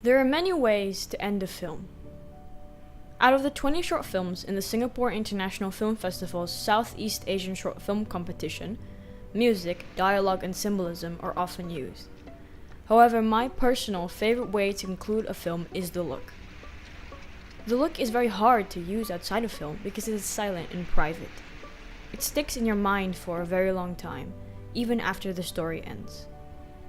There are many ways to end a film. Out of the 20 short films in the Singapore International Film Festival's Southeast Asian Short Film Competition, music, dialogue, and symbolism are often used. However, my personal favorite way to conclude a film is the look. The look is very hard to use outside of film because it is silent and private. It sticks in your mind for a very long time, even after the story ends.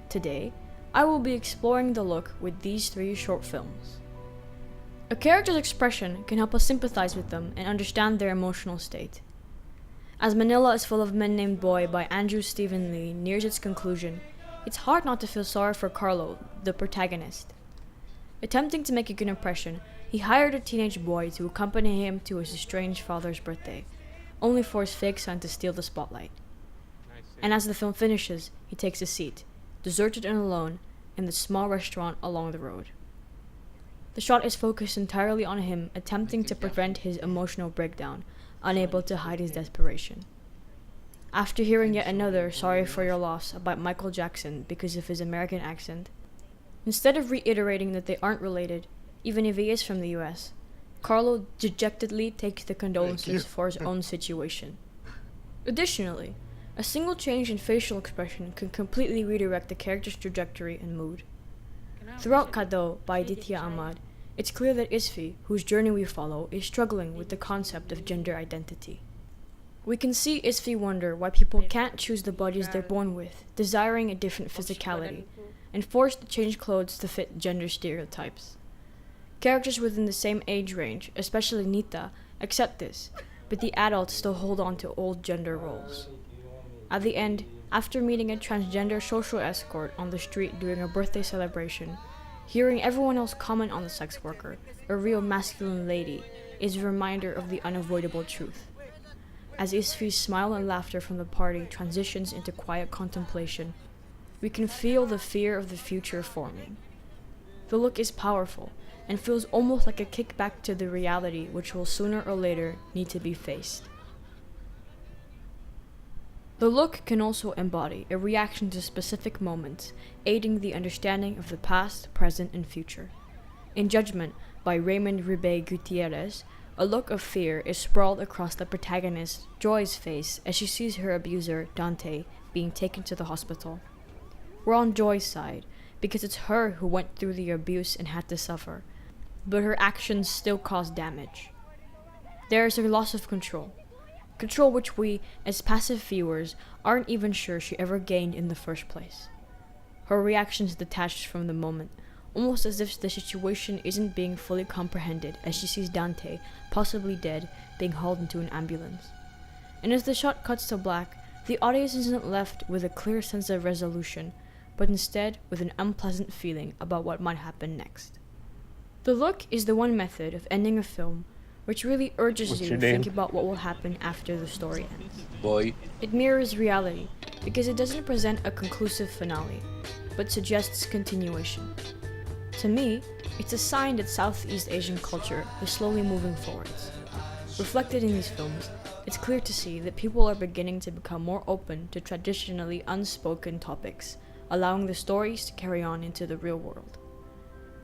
Today, I will be exploring the look with these 3 short films. A character's expression can help us sympathize with them and understand their emotional state. As Manila is Full of Men Named Boy by Andrew Stephen Lee nears its conclusion, it's hard not to feel sorry for Carlo, the protagonist. Attempting to make a good impression, he hired a teenage boy to accompany him to his estranged father's birthday, only for his fake son to steal the spotlight. And as the film finishes, he takes a seat, deserted and alone, in the small restaurant along the road. The shot is focused entirely on him attempting to prevent his emotional breakdown, unable to hide his desperation. After hearing yet another "sorry for your loss" about Michael Jackson because of his American accent, instead of reiterating that they aren't related, even if he is from the US, Carlo dejectedly takes the condolences for his own situation. Additionally, a single change in facial expression can completely redirect the character's trajectory and mood. Throughout Kado by Aditya Ahmad, it's clear that Isfi, whose journey we follow, is struggling with the concept of gender identity. We can see Isfi wonder why people can't choose the bodies they're born with, desiring a different physicality, and forced to change clothes to fit gender stereotypes. Characters within the same age range, especially Nita, accept this, but the adults still hold on to old gender roles. At the end, after meeting a transgender social escort on the street during a birthday celebration, hearing everyone else comment on the sex worker, a real masculine lady, is a reminder of the unavoidable truth. As Isfi's smile and laughter from the party transitions into quiet contemplation, we can feel the fear of the future forming. The look is powerful, and feels almost like a kickback to the reality which will sooner or later need to be faced. The look can also embody a reaction to specific moments, aiding the understanding of the past, present, and future. In Judgment by Raymond Ribe Gutierrez, a look of fear is sprawled across the protagonist, Joy's face as she sees her abuser, Dante, being taken to the hospital. We're on Joy's side, because it's her who went through the abuse and had to suffer, but her actions still cause damage. There is a loss of control which we, as passive viewers, aren't even sure she ever gained in the first place. Her reactions detached from the moment, almost as if the situation isn't being fully comprehended as she sees Dante, possibly dead, being hauled into an ambulance. And as the shot cuts to black, the audience isn't left with a clear sense of resolution, but instead with an unpleasant feeling about what might happen next. The look is the one method of ending a film which really urges you to think about what will happen after the story ends. Boy. It mirrors reality because it doesn't present a conclusive finale, but suggests continuation. To me, it's a sign that Southeast Asian culture is slowly moving forwards. Reflected in these films, it's clear to see that people are beginning to become more open to traditionally unspoken topics, allowing the stories to carry on into the real world.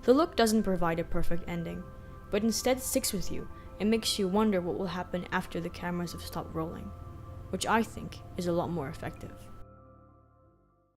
The look doesn't provide a perfect ending, but instead sticks with you and makes you wonder what will happen after the cameras have stopped rolling, which I think is a lot more effective.